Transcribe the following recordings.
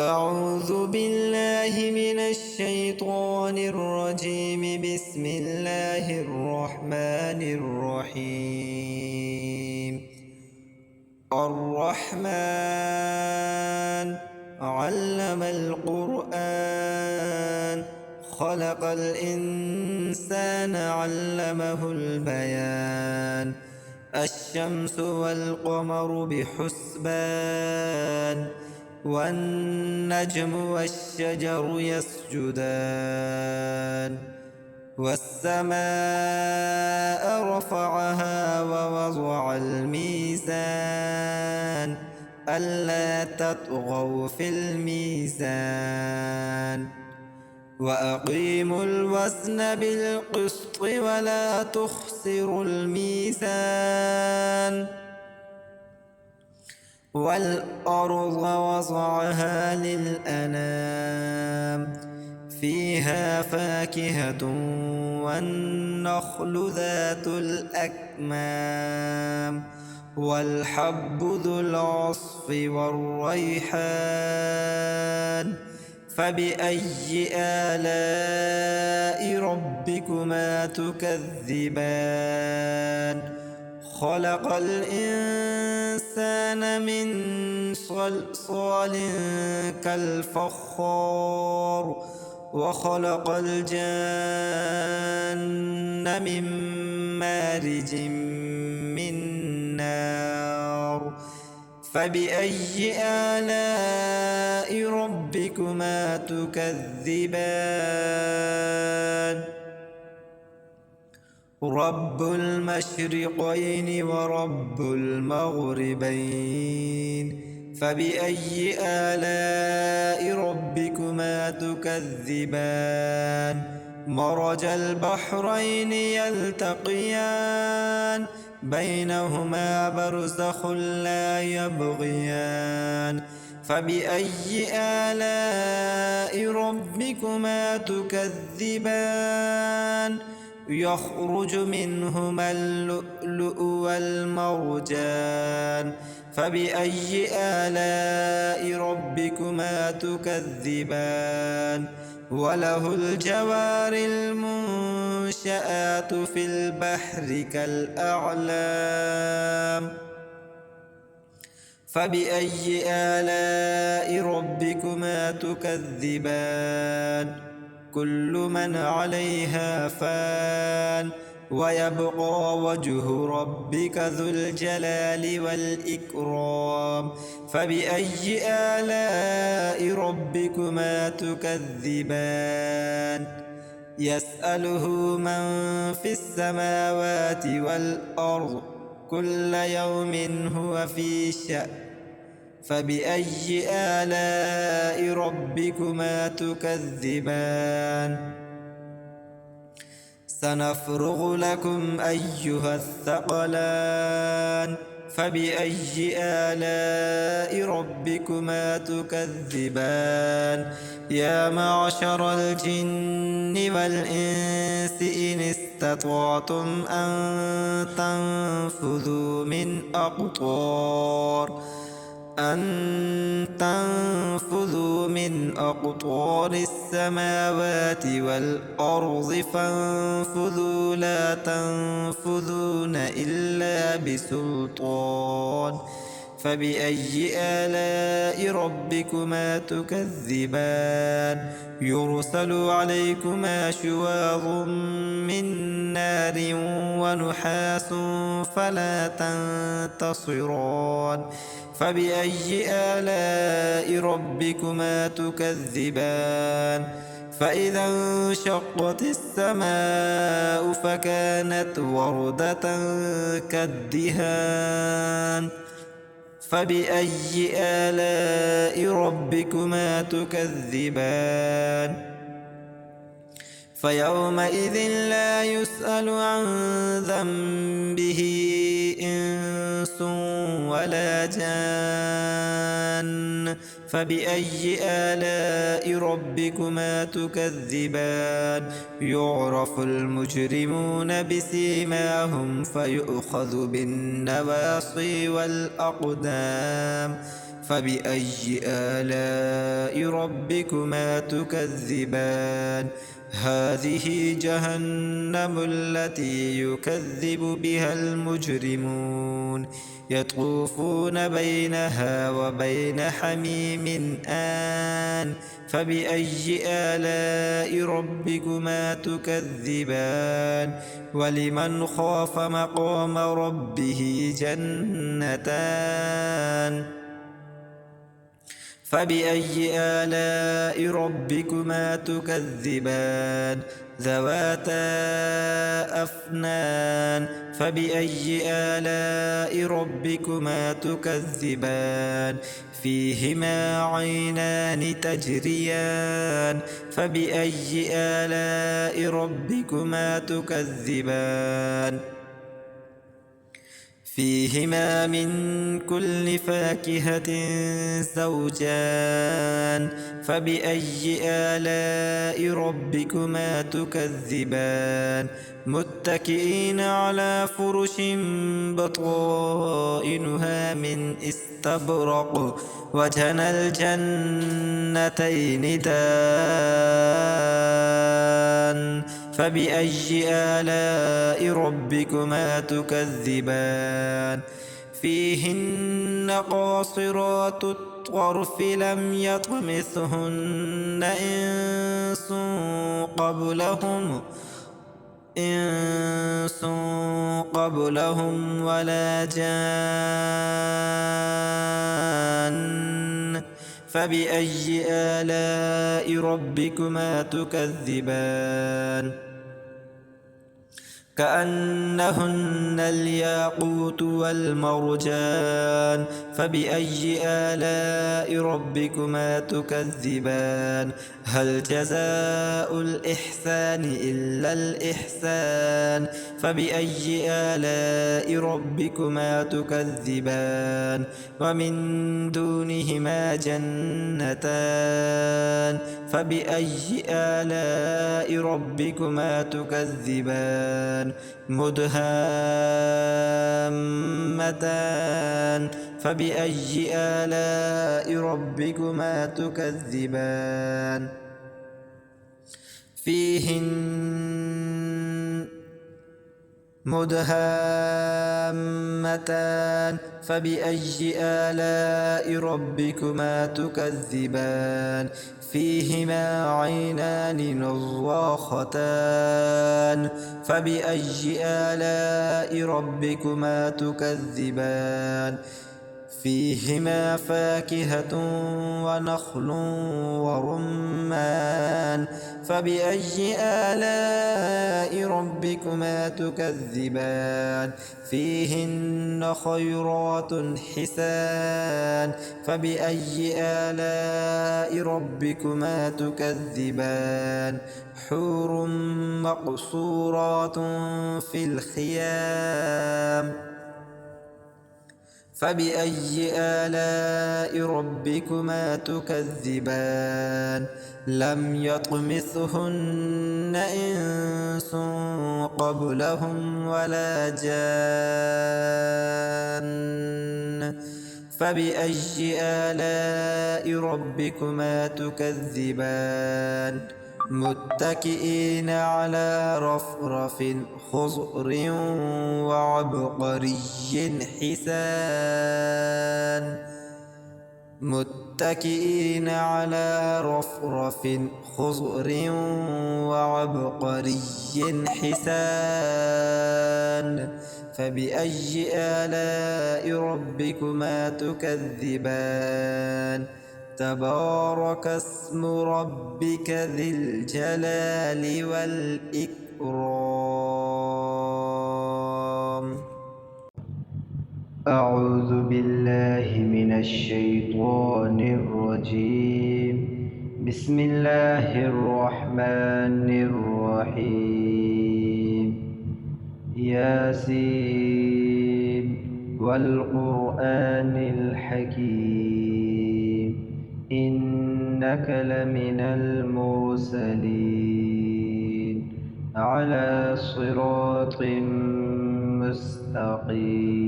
أعوذ بالله من الشيطان الرجيم. بسم الله الرحمن الرحيم. الرحمن علم القرآن، خلق الإنسان علمه البيان. الشمس والقمر بحسبان، والنجم والشجر يسجدان. والسماء رفعها ووضع الميزان، ألا تطغوا في الميزان. وأقيموا الوزن بالقسط ولا تخسروا الميزان. والأرض وضعها للأنام، فيها فاكهة والنخل ذات الأكمام، والحب ذو العصف والريحان. فبأي آلاء ربكما تكذبان؟ خلق الإنسان من صلصال كالفخار، وخلق الجان من مارج من نار. فبأي آلاء ربكما تكذبان؟ رب المشرقين ورب المغربين. فبأي آلاء ربكما تكذبان؟ مرج البحرين يلتقيان، بينهما برزخ لا يبغيان. فبأي آلاء ربكما تكذبان؟ يخرج منهما اللؤلؤ والمرجان. فبأي آلاء ربكما تكذبان؟ وله الجوار المنشآت في البحر كالأعلام. فبأي آلاء ربكما تكذبان؟ كل من عليها فان، ويبقى وجه ربك ذو الجلال والإكرام. فبأي آلاء ربكما تكذبان؟ يسأله من في السماوات والأرض، كل يوم هو في شأن. فبأي آلاء ربكما تكذبان؟ سنفرغ لكم أيها الثقلان. فبأي آلاء ربكما تكذبان؟ يا معشر الجن والإنس إن استطعتم أن تنفذوا من أقطار السماوات والأرض فانفذوا لا تنفذون إلا بسلطان. فبأي آلاء ربكما تكذبان؟ يرسل عليكما شواظ من نار ونحاس فلا تنتصران. فبأي آلاء ربكما تكذبان؟ فإذا انشقت السماء فكانت وردة كالدهان. فبأي آلاء ربكما تكذبان؟ فيومئذ لا يسأل عن ذنبه إنس ولا جان. فبأي آلاء ربكما تكذبان؟ يعرف المجرمون بسيماهم فيؤخذ بالنواصي والأقدام. فبأي آلاء ربكما تكذبان هذه جهنم التي يكذب بها المجرمون يطوفون بينها وبين حميم آن فبأي آلاء ربكما تكذبان ولمن خاف مقام ربه جنتان فبأي آلاء ربكما تكذبان ذواتا أفنان فبأي آلاء ربكما تكذبان فيهما عينان تجريان فبأي آلاء ربكما تكذبان فيهما من كل فاكهة زوجان فبأي آلاء ربكما تكذبان متكئين على فرش بطائنها من استبرق وجنى الجنتين دان فبأي آلاء ربكما تكذبان فيهن قاصرات الطرف لم يطمثهن إنس قبلهم ولا جان فبأي آلاء ربكما تكذبان كأنهن الياقوت والمرجان فبأي آلاء ربكما تكذبان هل جزاء الإحسان إلا الإحسان فبأي آلاء ربكما تكذبان ومن دونهما جنتان فبأي آلاء ربكما تكذبان مدهامتان فبأي آلاء ربكما تكذبان فيهن مدهامتان فبأي آلاء ربكما تكذبان فيهما عينان نضاختان فبأي آلاء ربكما تكذبان فيهما فاكهة ونخل ورمان فبأي آلاء ربكما تكذبان فيهن خيرات حسان فبأي آلاء ربكما تكذبان حور مقصورات في الخيام فبأي آلاء ربكما تكذبان لم يطمثهن إنس قبلهم ولا جان فبأي آلاء ربكما تكذبان متكئين على رفرف خضر وعبقري حسان متكئين على رفرف خضر وعبقري حسان فبأي آلاء ربكما تكذبان تبارك اسم ربك ذي الجلال والإكرام أعوذ بالله من الشيطان الرجيم بسم الله الرحمن الرحيم ياسين والقرآن الحكيم إنك لمن المرسلين على صراط مستقيم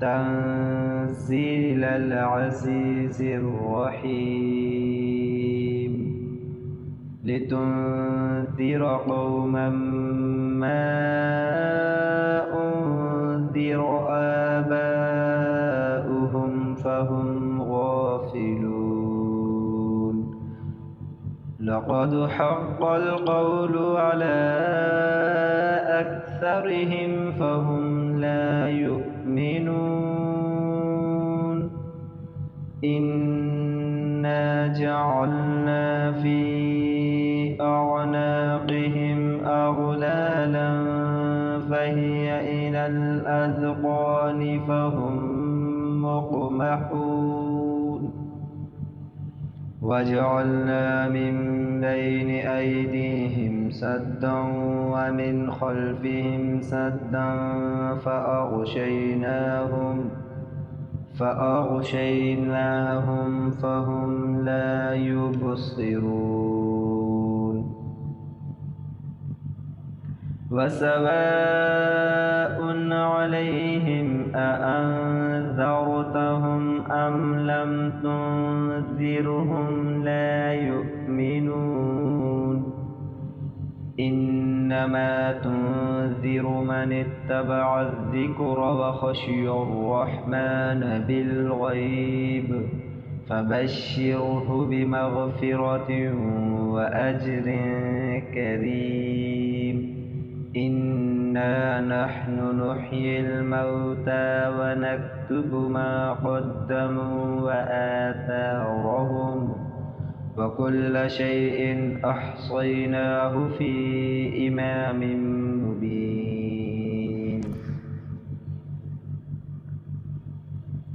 تنزيل تنزيل العزيز الرحيم لتنذر قوما ما أنذر آباؤهم فهم غافلون لقد حق القول على أكثرهم فهم لا يؤمنون إنا جعلنا في أعناقهم أغلالا فهي إلى الأذقان فهم مقمحون وجعلنا من بين أيديهم سدا ومن خلفهم سدا فأغشيناهم فهم لا يبصرون وسواء عليهم أأنذرتهم أم لم تنذرهم لا يؤمنون إنما تنذر من اتبع الذكر وخشي الرحمن بالغيب فبشره بمغفرة وأجر كريم إنا نحن نحيي الموتى ونكتب ما قدموا وآثارهم وكل شيء أحصيناه في إمام مبين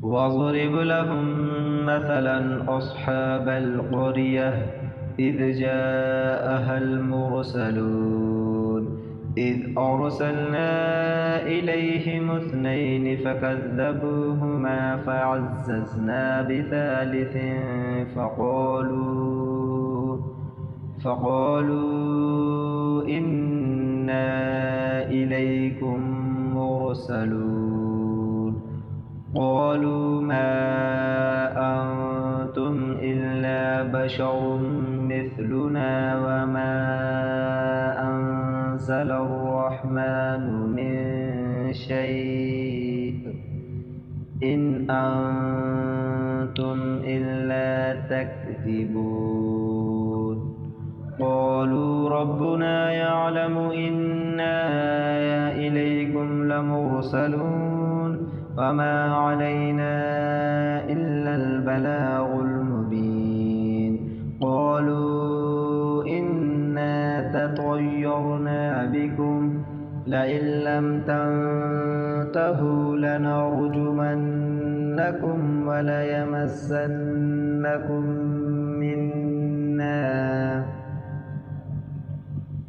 واضرب لهم مثلا أصحاب القرية إذ جاءها المرسلون إذ أرسلنا إليهم اثنين فكذبوهما فعززنا بثالث فقالوا إنا إليكم مرسلون قالوا ما أنتم إلا بشر مثلنا وما أنزل الرحمن من شيء إن أنتم إلا تكذبون قالوا ربنا يعلم إنا إليكم لمرسلون وما علينا إلا البلاغ المبين قالوا إنا تطيرنا بكم لئن لم تنتهوا لنرجمنكم وليمسنكم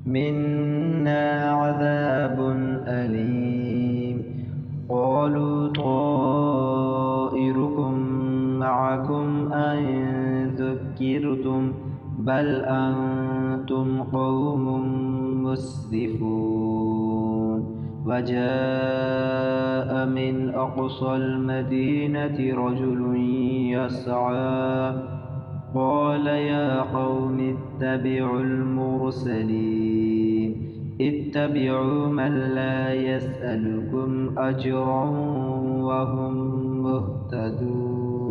منا عذاب أليم قالوا طائركم معكم أئن ذكرتم بل أنتم قوم مسرفون وجاء من أقصى المدينة رجل يسعى قال يا قوم اتبعوا المرسلين اتبعوا من لا يسألكم أجرا وهم مهتدون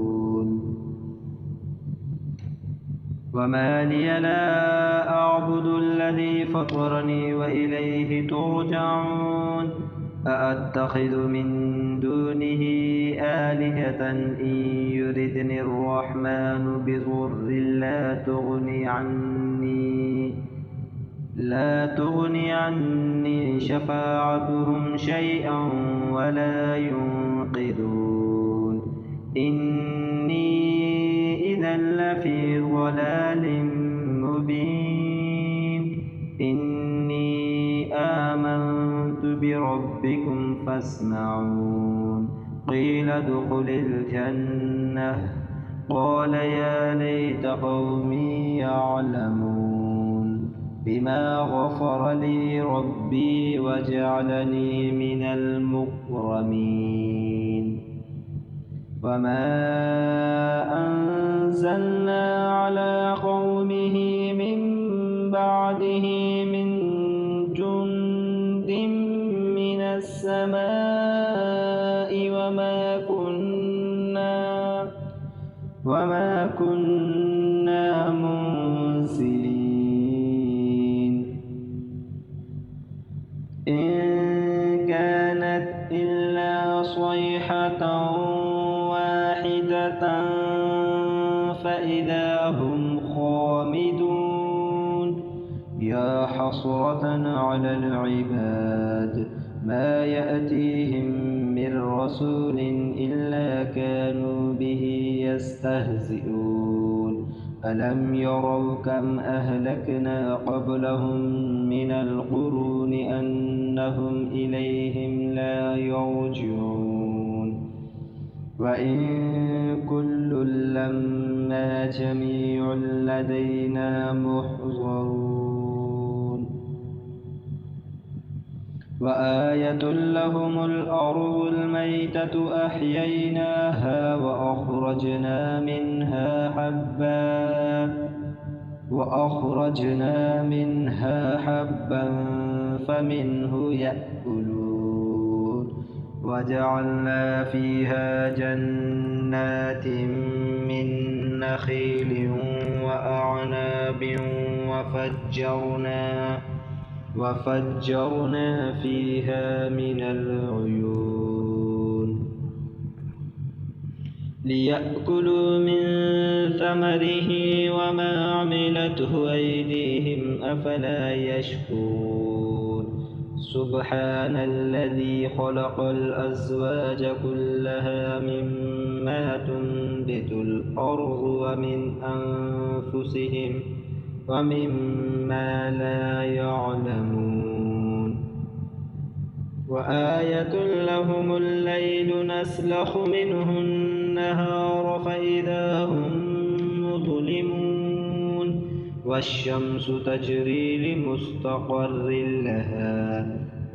وما لي لا أعبد الذي فطرني وإليه ترجعون أأتخذ من دونه آلهة إن يردني الرحمن بضر لا تغني عني شفاعتهم شيئا ولا ينقذون إني إذا لفي ضلال مبين إني آمنت بربكم فاسمعون قيل ادخل الجنة قال يا ليت قومي يعلمون بما غفر لي ربي وجعلني من المكرمين وما أنزلنا على قومه من بعده من جند من السماء وما كنا منزلين إن كانت إلا صيحة واحدة فإذا هم خامدون يا حسرة على العباد ما يأتيهم من رسول إلا كانوا به يستهزئون ألم يروا كم أهلكنا قبلهم من القرون أنهم إليهم لا يرجعون وإن كل لما جميع لدينا محضرون وآية لهم الأرض الميتة أحييناها وأخرجنا منها حبا فمنه يأكلون وجعلنا فيها جنات من نخيل وأعناب وفجرنا فيها من العيون ليأكلوا من ثمره وما عملته أيديهم أفلا يشكرون سبحان الذي خلق الأزواج كلها مما تنبت الأرض ومن أنفسهم ومما لا يعلمون وآية لهم الليل نسلخ منه النهار فإذا هم مظلمون والشمس تجري لمستقر لها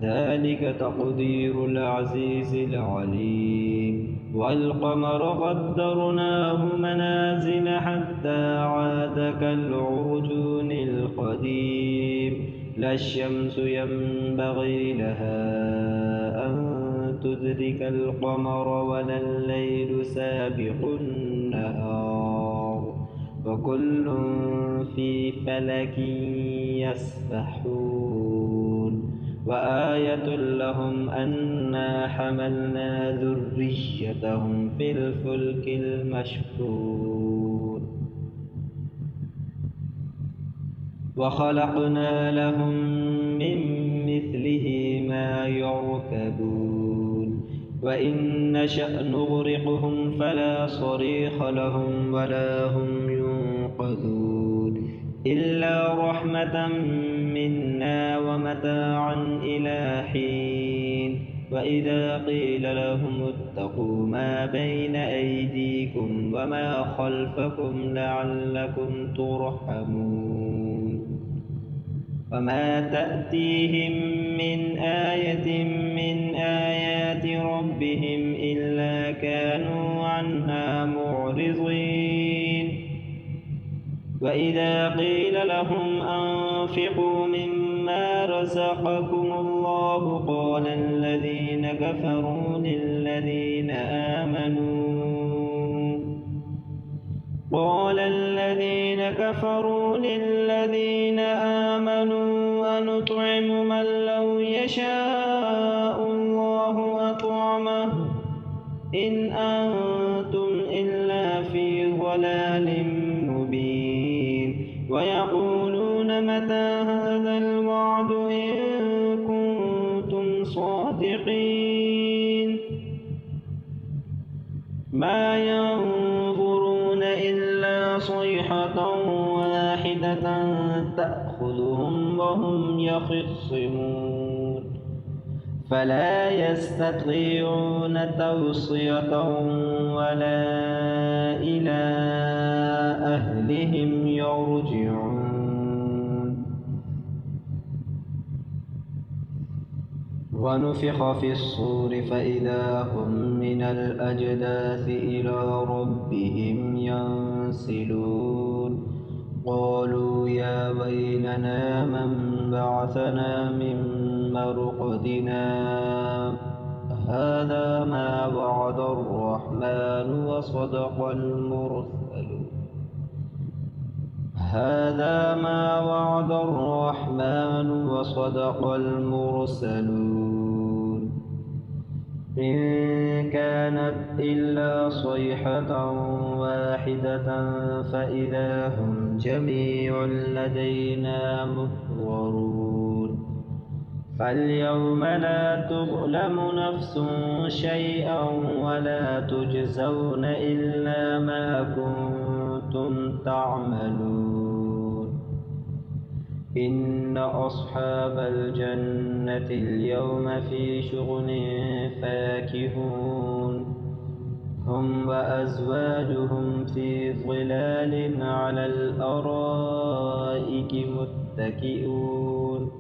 ذلك تقدير العزيز العليم والقمر قدرناه منازل حتى عاد كالعرجون القديم لا الشمس ينبغي لها أن تدرك القمر ولا الليل سابق النهار وكل في فلك يسبحون وآية لهم أنا حملنا ذريتهم في الفلك المشحون وخلقنا لهم من مثله ما يركبون وإن نشأ نغرقهم فلا صريخ لهم ولا هم ينقذون إلا رحمة منا ومتاعا إلى حين وإذا قيل لهم اتقوا ما بين أيديكم وما خلفكم لعلكم ترحمون وما تأتيهم من آية من آيات ربهم إلا كانوا عنها معرضين وإذا قيل لهم أنفقوا مما رزقكم الله قال الذين كفروا للذين آمنوا أنطعم من لو يشاء الله أطعمه إن أنتم إلا في ضلال مبين ويقولون متى هذا الوعد إن كنتم صادقين ما ينظرون إلا صيحة واحدة تأخذهم وهم يخصمون فلا يستطيعون توصية ولا إلى أهلهم يرجعون ونفخ في الصور فإذا هم من الأجداث إلى ربهم ينسلون قالوا يا ويلنا من بعثنا من مرقدنا هذا ما وعد الرحمن وصدق المرسلون هذا ما وعد الرحمن وصدق المرسلون إن كانت إلا صيحة واحدة فإذا هم جميع لدينا محضرون فاليوم لا تظلم نفس شيئا ولا تجزون إلا ما كنتم تعملون إن أصحاب الجنة اليوم في شغل فاكهون هم وأزواجهم في ظلال على الأرائك متكئون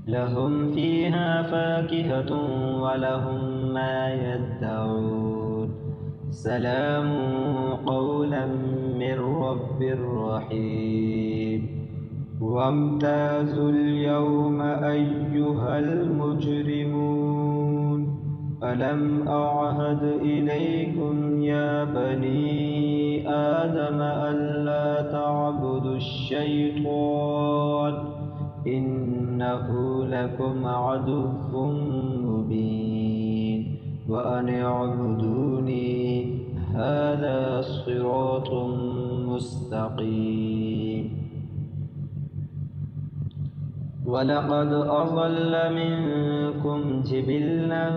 لهم فيها فاكهة ولهم ما يدعون سلام قولا من رب رحيم وامتازوا اليوم أيها المجرمون ألم أعهد إليكم يا بني آدم ألا تعبدوا الشيطان إنه لكم عدو مبين وأن اعبدوني هذا صراط مستقيم ولقد أضل منكم جبلا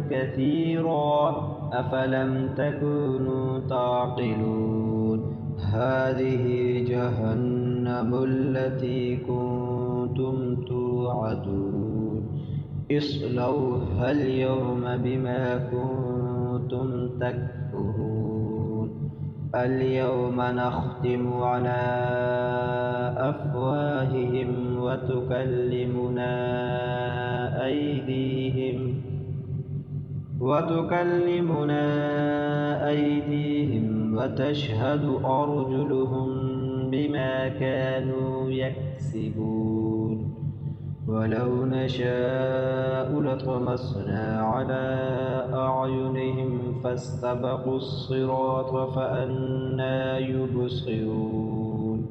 كثيرا أفلم تكونوا تعقلون هذه جهنم التي كنتم توعدون اصلوها اليوم بما كنتم تكفرون اليوم نختم على أفواههم وتكلمنا أيديهم وتشهد أرجلهم بما كانوا يكسبون ولو نشاء لطمسنا على أعينهم فاستبقوا الصراط فأنى يبصرون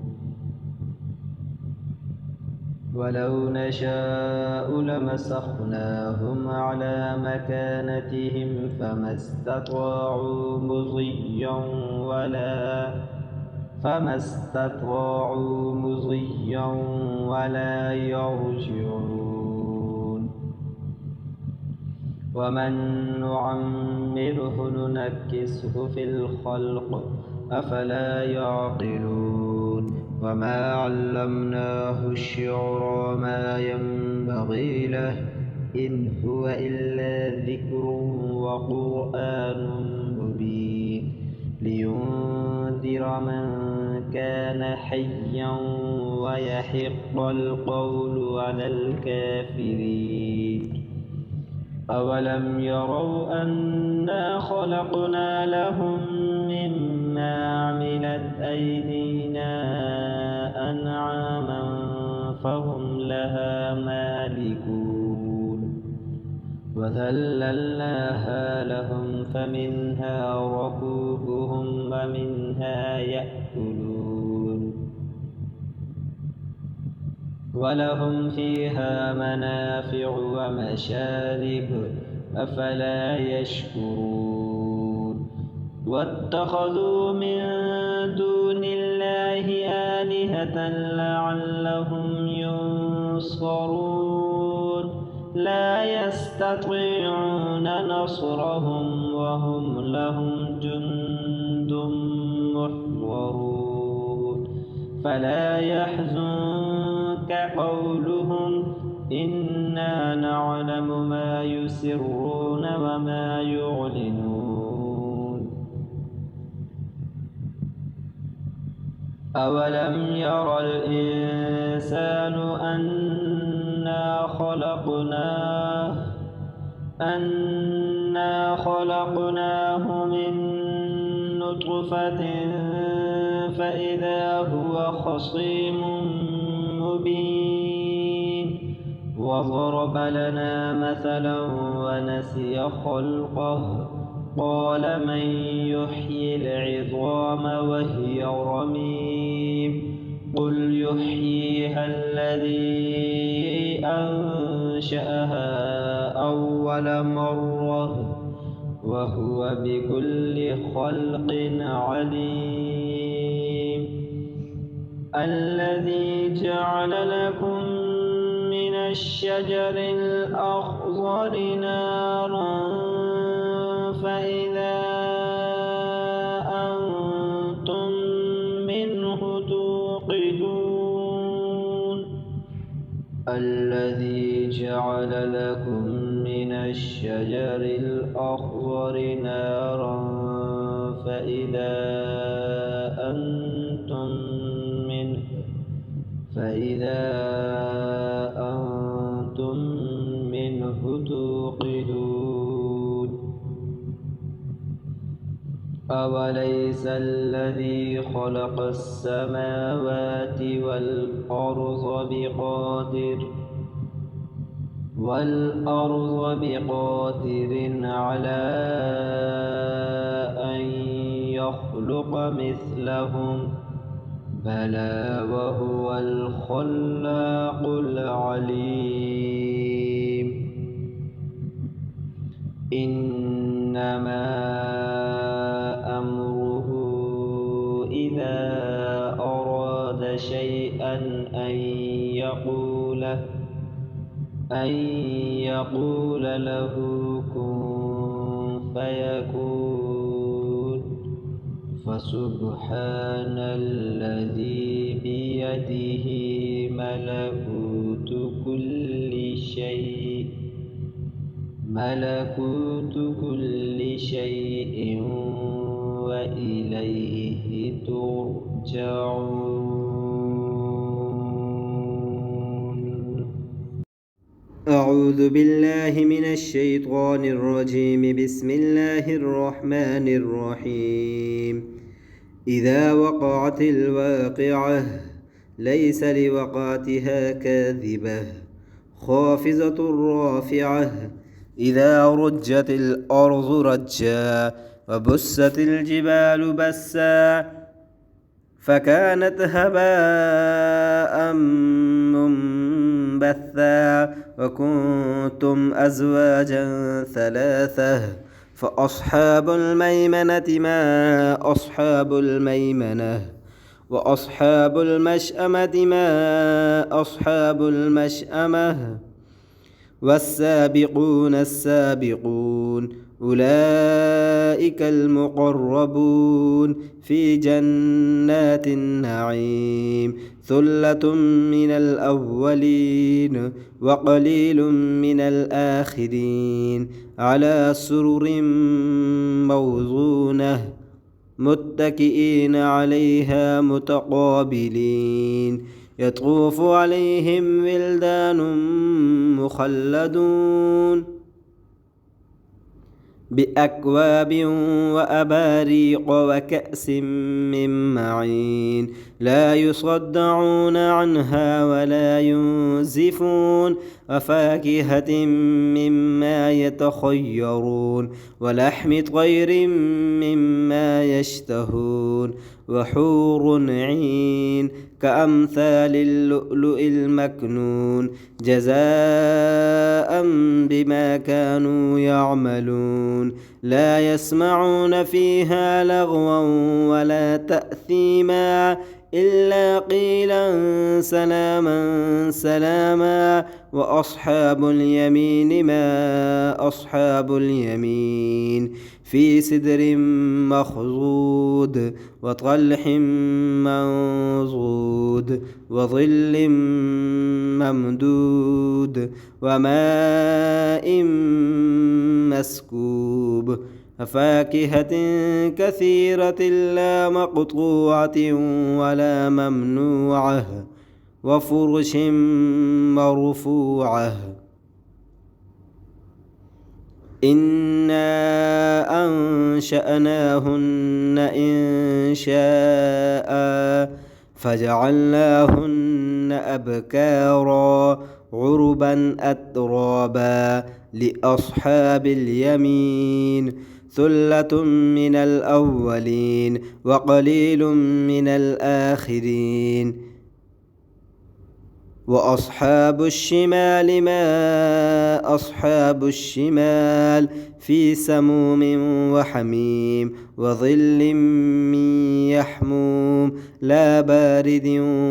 ولو نشاء لمسخناهم على مكانتهم فما استطاعوا مضيا ولا يرجعون ومن نعمره ننكسه في الخلق أفلا يعقلون وما علمناه الشعر وما ينبغي له إن هو إلا ذكر وقرآن مبين لينذر من كان حيا ويحق القول على الكافرين أولم يروا أنا خلقنا لهم مما عملت أيدينا أنعاما فهم لها مالكون وذللناها لهم فمنها ركوبهم ومنها يأكلون ولهم فيها منافع ومشارب أفلا يشكرون واتخذوا من دون الله آلهة لعلهم ينصرون لا يستطيعون نصرهم وهم لهم جند محضرون فلا يحزنك قولهم إنا نعلم ما يسرون وما يعلنون أولم ير الإنسان أنا أنا خلقناه من نطفة فإذا هو خصيم مبين وضرب لنا مثلا ونسي خلقه قال من يحيي العظام وهي رميم قل يحييها الذي أنشأها أول مرة وهو بكل خلق عليم الذي جعل لكم من الشجر الأخضر نارا فإذا أنتم منه توقدون الذي جعل لكم من الشجر الأخضر نارا فإذا أنتم منه توقدون أوليس الذي خلق السماوات والأرض بقادر على أن يخلق مثلهم بلى وهو الخلاق العليم إنما أمره إذا أراد شيئا أن يقول له كن فيكون فسبحان الذي بيده ملكوت كل شيء وإليه ترجعون. أعوذ بالله من الشيطان الرجيم. بسم الله الرحمن الرحيم. إذا وقعت الواقعة ليس لوقعتها كاذبة خافضة رافعة إذا رجت الأرض رجا وبست الجبال بسا فكانت هباء منبثا وكنتم أزواجا ثلاثة فأصحاب الميمنة ما أصحاب الميمنة وأصحاب المشأمة ما أصحاب المشأمة والسابقون السابقون أولئك المقربون في جنات النعيم ثلة من الأولين وقليل من الآخرين على سرر موضونة متكئين عليها متقابلين يطوف عليهم ولدان مخلدون بأكواب وأباريق وكأس من معين لا يصدعون عنها ولا ينزفون وفاكهة مما يتخيرون ولحم طير مما يشتهون وحور عين كأمثال اللؤلؤ المكنون جزاء بما كانوا يعملون لا يسمعون فيها لغوا ولا تأثيما إلا قيلا سلاما سلاما وأصحاب اليمين ما أصحاب اليمين في سدر مخضود وطلح منضود وظل ممدود وماء مسكوب وفاكهة كثيرة لا مقطوعة ولا ممنوعة وفرش مرفوعة إنا أنشأناهن إنشاء فجعلناهن أبكارا عربا أترابا لأصحاب اليمين ثلة من الأولين وقليل من الآخرين وأصحاب الشمال ما أصحاب الشمال في سموم وحميم وظل من يحموم لا بارد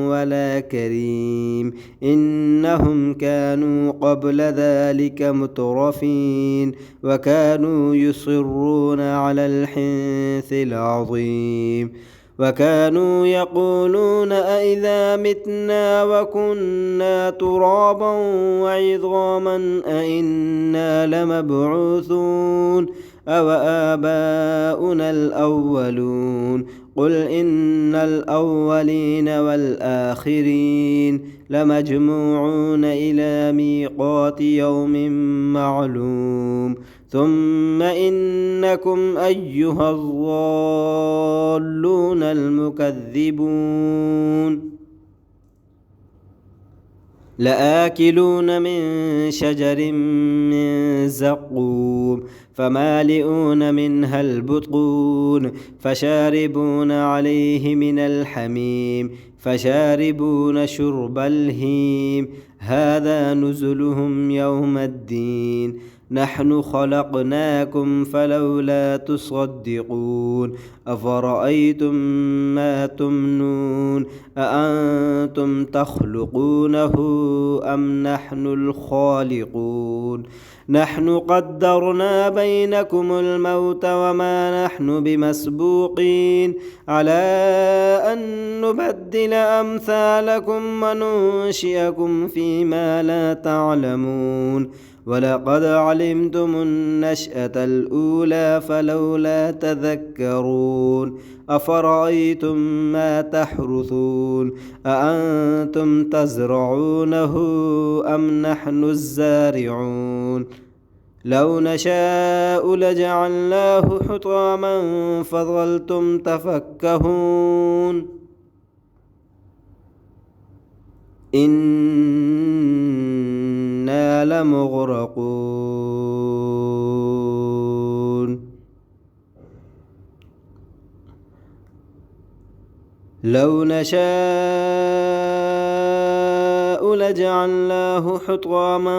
ولا كريم إنهم كانوا قبل ذلك مترفين وكانوا يصرون على الحنث العظيم وكانوا يقولون أئذا متنا وكنا ترابا وعظاما أئنا لمبعوثون أو آباؤنا الأولون قل إن الأولين والآخرين لمجموعون إلى ميقات يوم معلوم ثم إنكم أيها الضالون المكذبون لآكلون من شجر من زقوم فمالئون منها البطون فشاربون عليه من الحميم فشاربون شرب الهيم هذا نزلهم يوم الدين نحن خلقناكم فلولا تصدقون أفرأيتم ما تمنون أأنتم تخلقونه أم نحن الخالقون نحن قدرنا بينكم الموت وما نحن بمسبوقين على أن نبدل أمثالكم وننشئكم فيما لا تعلمون ولقد علمتم النشأة الأولى فلولا تذكرون أفرأيتم ما تحرثون أأنتم تزرعونه أم نحن الزارعون لو نشاء لجعلناه حطاما فظلتم تفكهون إنا لمغرقون لو نشاء لجعلناه حطاما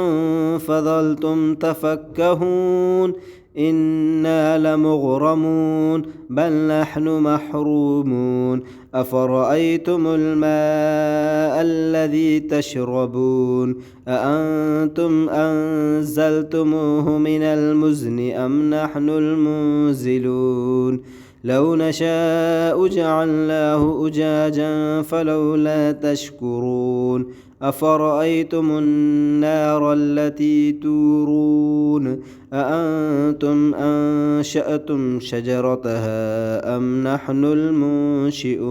فظلتم تفكهون إنا لمغرمون بل نحن محرومون أفرأيتم الماء الذي تشربون أأنتم أنزلتموه من المزن أم نحن المنزلون لو نشاء جعلناه أجاجا فلولا تشكرون أفرأيتم النار التي تورون أأنتم أنشأتم شجرتها أم نحن المنشئون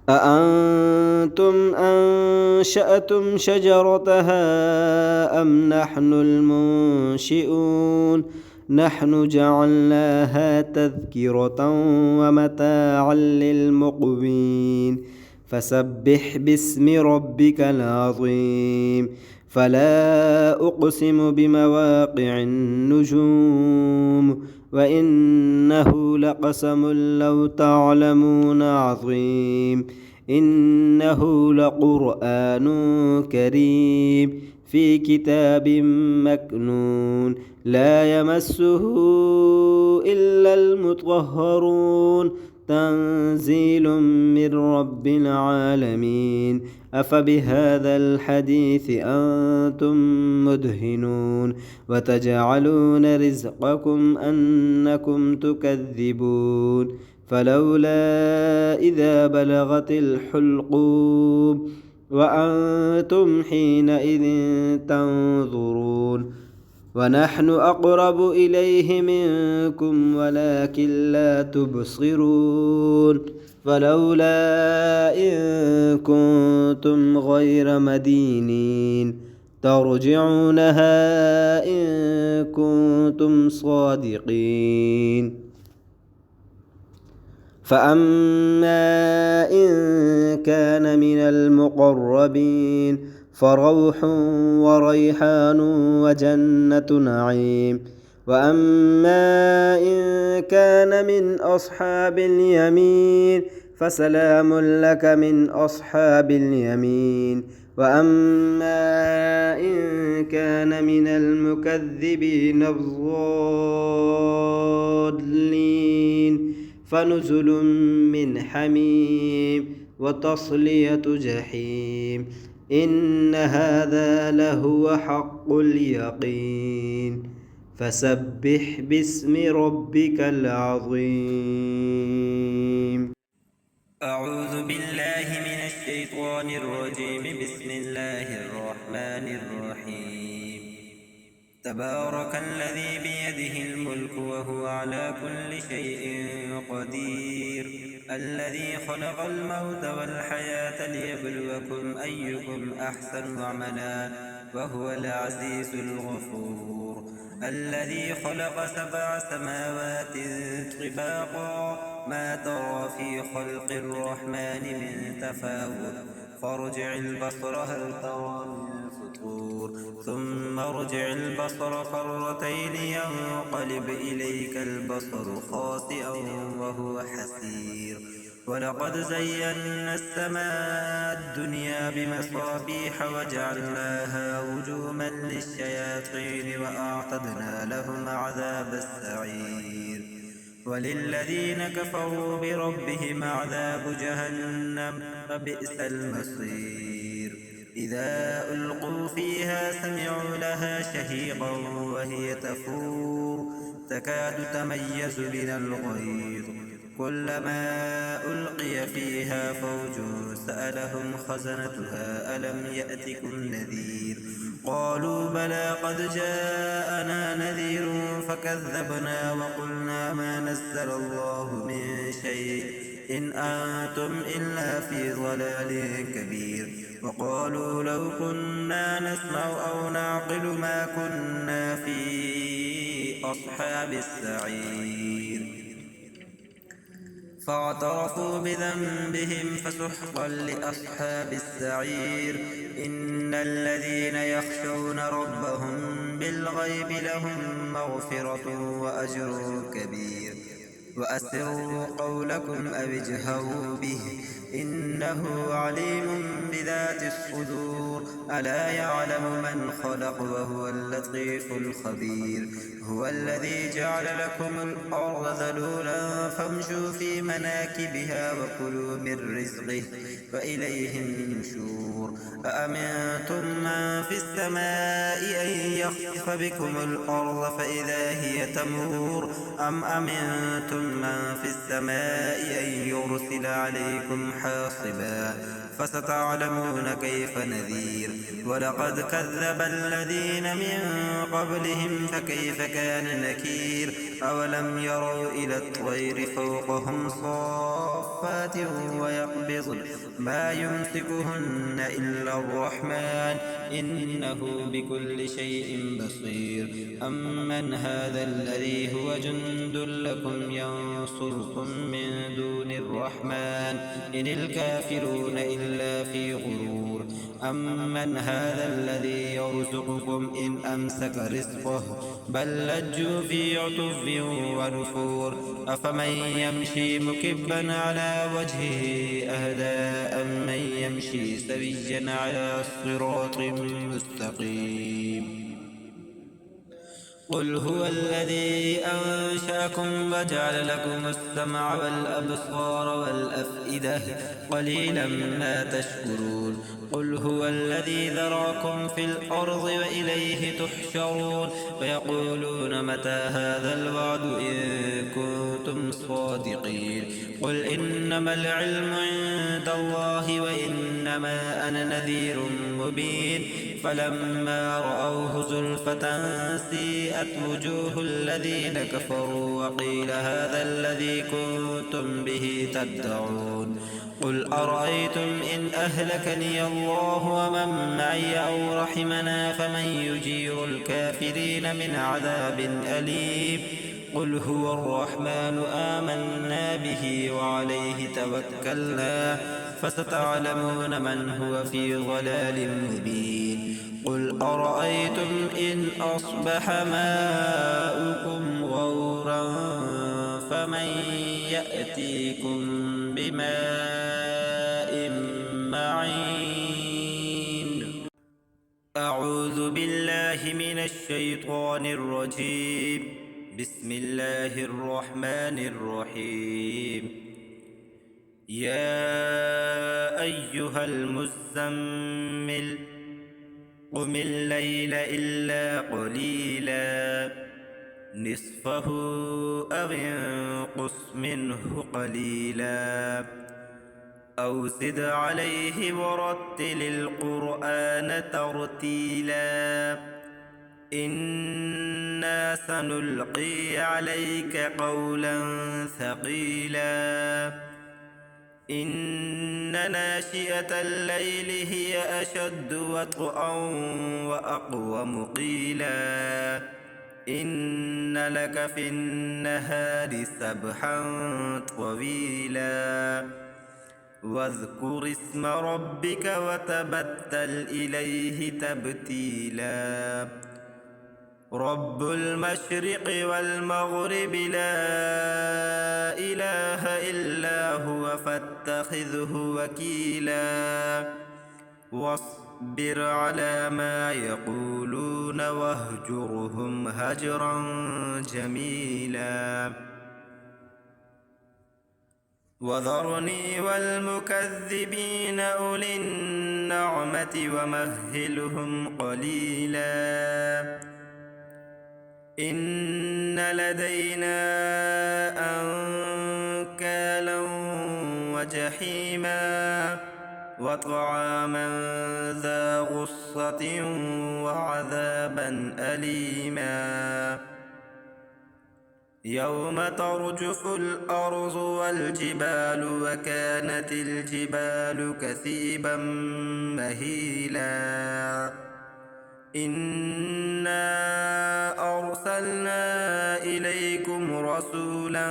أأنتم أنشأتم شجرتها أم نحن المنشئون نحن جعلناها تذكرة ومتاعا للمقوين فسبح باسم ربك العظيم فلا أقسم بمواقع النجوم وإنه لقسم لو تعلمون عظيم إنه لقرآن كريم في كتاب مكنون لا يمسه إلا المطهرون تنزيل من رب العالمين أفبهذا الحديث أنتم مدهنون وتجعلون رزقكم أنكم تكذبون فلولا إذا بلغت الحلقوم وأنتم حينئذ تنظرون ونحن أقرب إليه منكم ولكن لا تبصرون فلولا إن كنتم غير مدينين ترجعونها إن كنتم صادقين. فأما إن كان من المقربين فروح وريحان وجنة نعيم. وأما إن كان من أصحاب اليمين فسلام لك من أصحاب اليمين. وأما إن كان من المكذبين الضالين فنزل من حميم وتصلية جحيم. إن هذا لهو حق اليقين. فسبح باسم ربك العظيم. أعوذ بالله من الشيطان الرجيم. بسم الله الرحمن الرحيم. تبارك الذي بيده الملك وهو على كل شيء قدير. الذي خلق الموت والحياة ليبلوكم أيكم أحسن عملا وهو العزيز الغفور. الذي خلق 7 سماوات طباقا ما ترى في خلق الرحمن من تفاوت فارجع البصر هل ترى من فطور ثم ارجع البصر كرتين ينقلب إليك البصر خاسئا وهو حسير. ولقد زينا السماء الدنيا بمصابيح وجعلناها رجوما للشياطين وأعتدنا لهم عذاب السعير. وللذين كفروا بربهم عذاب جهنم وبئس المصير. إذا ألقوا فيها سمعوا لها شهيقا وهي تفور تكاد تميز من الغيظ. كلما ألقي فيها فوج سألهم خزنتها ألم يأتكم نذير قالوا بلى قد جاءنا نذير فكذبنا وقلنا ما نزل الله من شيء إن أنتم إلا في ضلال كبير. وقالوا لو كنا نسمع أو نعقل ما كنا في أصحاب السعير. فاعترفوا بذنبهم فسحقا لأصحاب السعير. إن الذين يخشون ربهم بالغيب لهم مغفرة وأجر كبير. وأسروا قولكم أو اجهروا به إنه عليم بذات الصدور. ألا يعلم من خلق وهو اللطيف الخبير. هو الذي جعل لكم الأرض ذلولا فامشوا في مناكبها وكلوا من رزقه وإليه النشور. أأمنتم من في السماء أن يخسف بكم الأرض فإذا هي تمور أم أمنتم من في السماء أن يرسل عليكم حاصبا فستعلمون كيف نذير. ولقد كذب الذين من قبلهم فكيف كان نكير. أولم يروا إلى الطير فوقهم صافات ويقبضن ما يمسكهن إلا الرحمن إنه بكل شيء بصير. أمن هذا الذي هو جند لكم ينصركم من دون الرحمن إن الكافرون إلا في غرور. أمن هذا الذي يرزقكم إن أمسك رزقه بل لجوا في عتب ونفور. أفمن يمشي مكبا على وجهه أهدى أمن يمشي سويا على صراط مستقيم. قل هو الذي أنشأكم وجعل لكم السمع والأبصار والأفئدة قليلا ما تشكرون. قل هو الذي ذراكم في الأرض وإليه تحشرون. ويقولون متى هذا الوعد إن كنتم صادقين. قل إنما العلم عند الله وإنما أنا نذير مبين. فلما رأوه زلفة سيئت وجوه الذين كفروا وقيل هذا الذي كنتم به تدعون قل أرأيتم إن أهلكني الله ومن معي أو رحمنا فمن يجير الكافرين من عذاب أليم قل هو الرحمن آمنا به وعليه توكلنا فستعلمون من هو في ضلال مبين قل أرأيتم إن أصبح ماؤكم غورا فمن يأتيكم بماء معين أعوذ بالله من الشيطان الرجيم بسم الله الرحمن الرحيم يا أيها المزمل قم الليل إلا قليلا نصفه أو انقص منه قليلا أو زد عليه ورتل القرآن ترتيلا إنا سنلقي عليك قولا ثقيلا إن ناشئة الليل هي أشد وطئا وأقوم قيلا إن لك في النهار سبحا طويلا واذكر اسم ربك وتبتل إليه تبتيلا رب المشرق والمغرب لا إله إلا هو فاتخذه وكيلا واصبر على ما يقولون واهجرهم هجرا جميلا وذرني والمكذبين أولي النعمة ومهلهم قليلا إن لدينا أنكالا وجحيما وطعاما ذا غصة وعذابا أليما يوم ترجف الأرض والجبال وكانت الجبال كثيبا مهيلا إنا أرسلنا إليكم رسولا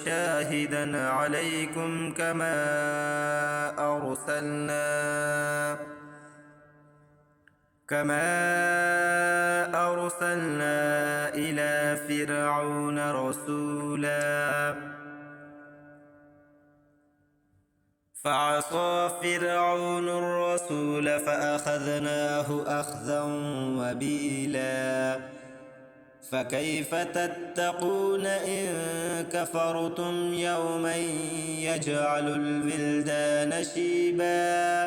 شاهدا عليكم كما أرسلنا إلى فرعون رسولا فعصى فرعون الرسول فأخذناه أخذا وبيلا فكيف تتقون إن كفرتم يوما يجعل الولدان شيبا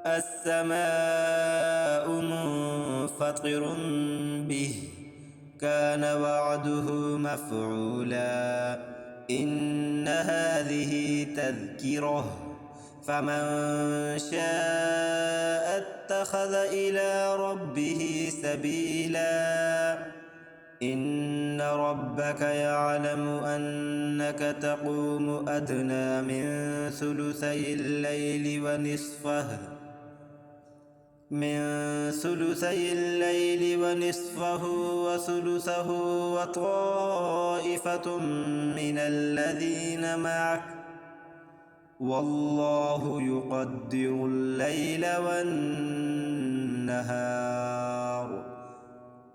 السماء منفطر به كان وعده مفعولا إن هذه تذكرة فمن شاء اتخذ إلى ربه سبيلا إن ربك يعلم أنك تقوم أدنى من ثلثي الليل ونصفه وثلثه وطائفة من الذين معك والله يقدر الليل والنهار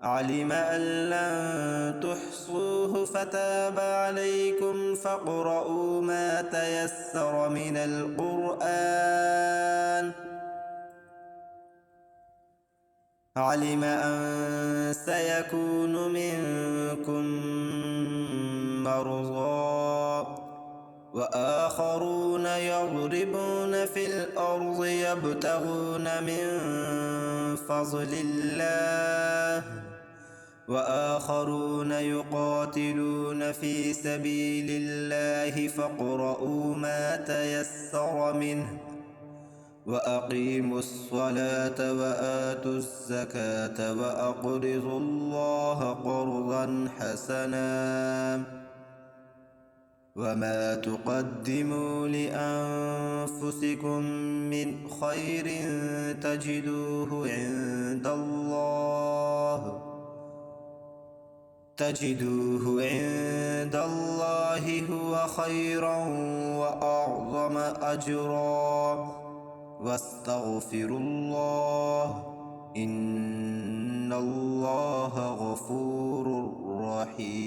علم أن لن تحصوه فتاب عليكم فاقرؤوا ما تيسر من القرآن علم أن سيكون منكم مرضى وآخرون يضربون في الأرض يبتغون من فضل الله وآخرون يقاتلون في سبيل الله فاقرؤوا ما تيسر منه وأقيموا الصلاة وآتوا الزكاة وأقرضوا الله قرضا حسنا وما تقدموا لأنفسكم من خير تجدوه عند الله هو خيرا وأعظم أجرا واستغفروا الله إن الله غفور رحيم.